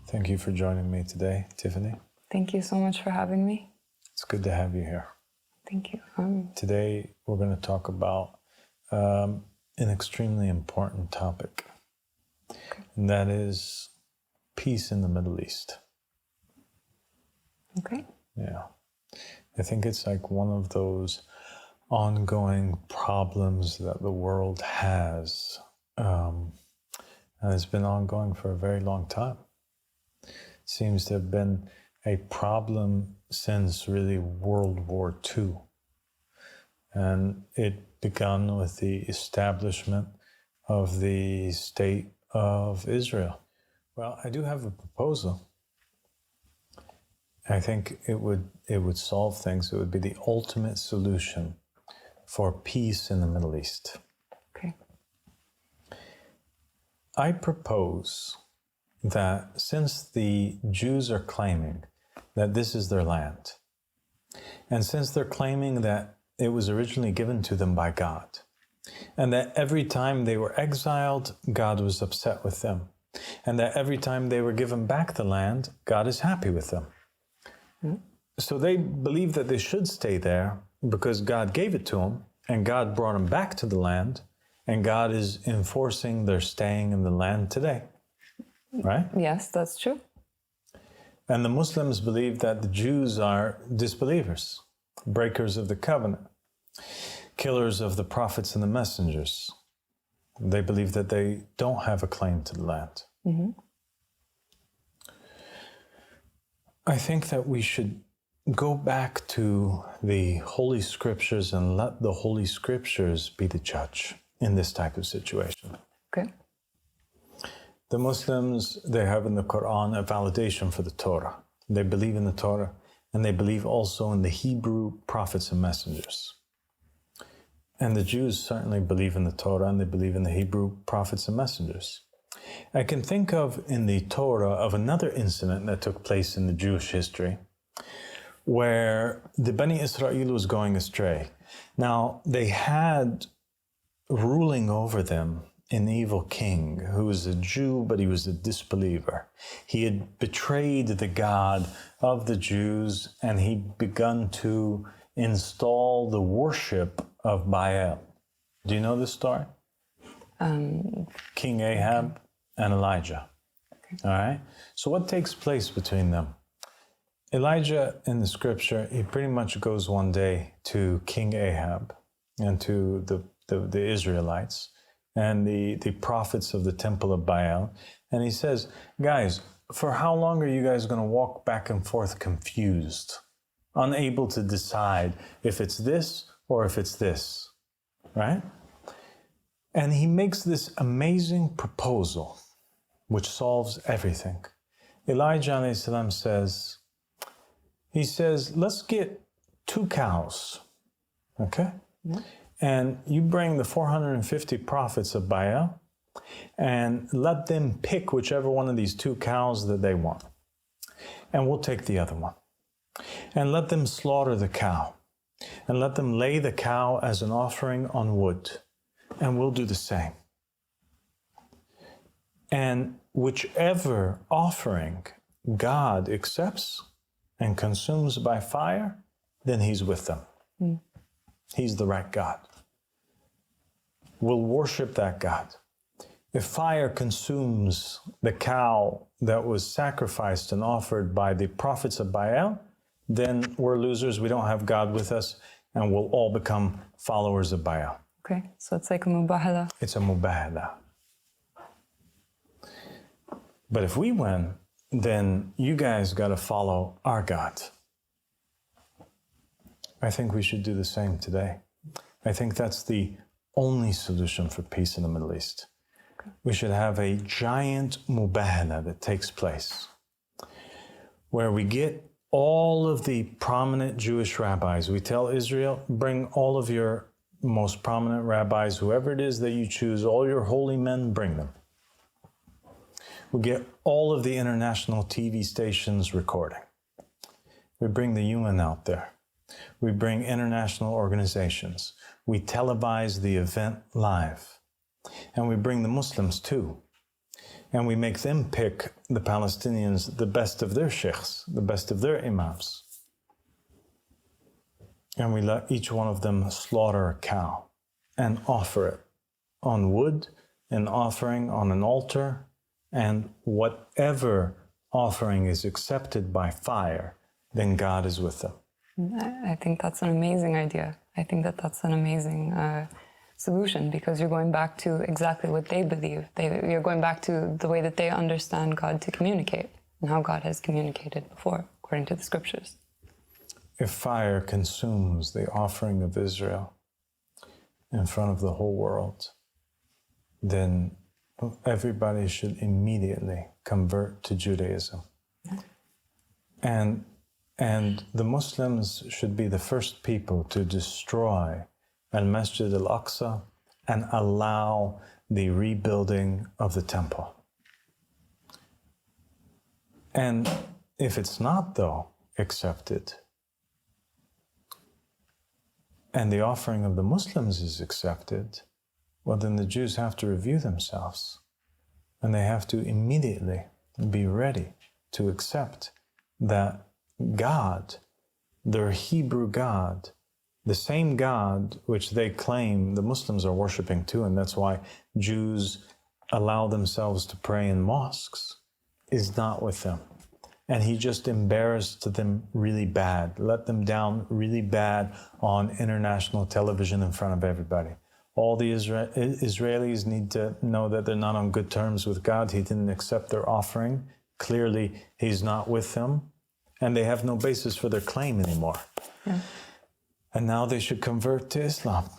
Thank you for joining me today, Tiffany. Thank you so much for having me. It's good to have you here. Thank you. Today, we're going to talk about an extremely important topic, and that is peace in the Middle East. Okay. Yeah. I think it's like one of those ongoing problems that the world has, and it's been ongoing for a very long time. It seems to have been a problem since really World War II. And it began with the establishment of the State of Israel. Well, I do have a proposal. I think it would solve things. It would be the ultimate solution for peace in the Middle East. Okay. I propose that since the Jews are claiming that this is their land, and since they're claiming that it was originally given to them by God, and that every time they were exiled, God was upset with them, and that every time they were given back the land, God is happy with them. So they believe that they should stay there because God gave it to them, and God brought them back to the land, and God is enforcing their staying in the land today. Right? Yes, that's true. And the Muslims believe that the Jews are disbelievers, breakers of the covenant, killers of the prophets and the messengers. They believe that they don't have a claim to the land. Mm-hmm. I think that we should go back to the Holy Scriptures and let the Holy Scriptures be the judge in this type of situation. Okay. The Muslims, they have in the Quran a validation for the Torah. They believe in the Torah, and they believe also in the Hebrew prophets and messengers. And the Jews certainly believe in the Torah, and they believe in the Hebrew prophets and messengers. I can think of in the Torah of another incident that took place in the Jewish history, where the Bani Israel was going astray. Now, they had ruling over them an evil king who was a Jew, but he was a disbeliever. He had betrayed the God of the Jews, and he'd begun to install the worship of Baal. Do you know this story? King Ahab and Elijah. Okay. All right? So what takes place between them? Elijah in the scripture, he pretty much goes one day to King Ahab and to the Israelites and the prophets of the temple of Baal. And he says, guys, for how long are you guys going to walk back and forth confused, unable to decide if it's this or if it's this, right? And he makes this amazing proposal, which solves everything. Elijah alayhi salam says, let's get 2 cows, okay? Yeah. And you bring the 450 prophets of Baal and let them pick whichever one of these 2 cows that they want. And we'll take the other one. And let them slaughter the cow. And let them lay the cow as an offering on wood. And we'll do the same. And whichever offering God accepts and consumes by fire, then he's with them. Mm. He's the right God. We'll worship that God. If fire consumes the cow that was sacrificed and offered by the prophets of Baal, then we're losers, we don't have God with us, and we'll all become followers of Baal. Okay, so it's like a mubahala. It's a mubahala. But if we win, then you guys got to follow our God. I think we should do the same today. I think that's the only solution for peace in the Middle East. Okay. We should have a giant mubahala that takes place where we get all of the prominent Jewish rabbis. We tell Israel, bring all of your most prominent rabbis, whoever it is that you choose, all your holy men, bring them. We get all of the international TV stations recording. We bring the UN out there. We bring international organizations. We televise the event live. And we bring the Muslims too. And we make them pick, the Palestinians, the best of their sheikhs, the best of their imams. And we let each one of them slaughter a cow and offer it on wood, an offering on an altar, and whatever offering is accepted by fire, then God is with them. I think that's an amazing idea. I think that that's an amazing solution, because you're going back to exactly what they believe. You're going back to the way that they understand God to communicate and how God has communicated before, according to the scriptures. If fire consumes the offering of Israel in front of the whole world, then everybody should immediately convert to Judaism. And the Muslims should be the first people to destroy Al-Masjid al-Aqsa and allow the rebuilding of the temple. And if it's not, though, accepted, and the offering of the Muslims is accepted, well, then the Jews have to review themselves. And they have to immediately be ready to accept that God, their Hebrew God, the same God which they claim the Muslims are worshiping too, and that's why Jews allow themselves to pray in mosques, is not with them. And he just embarrassed them really bad, let them down really bad on international television in front of everybody. All the Israelis need to know that they're not on good terms with God. He didn't accept their offering. Clearly, he's not with them. And they have no basis for their claim anymore. Yeah. And now they should convert to Islam.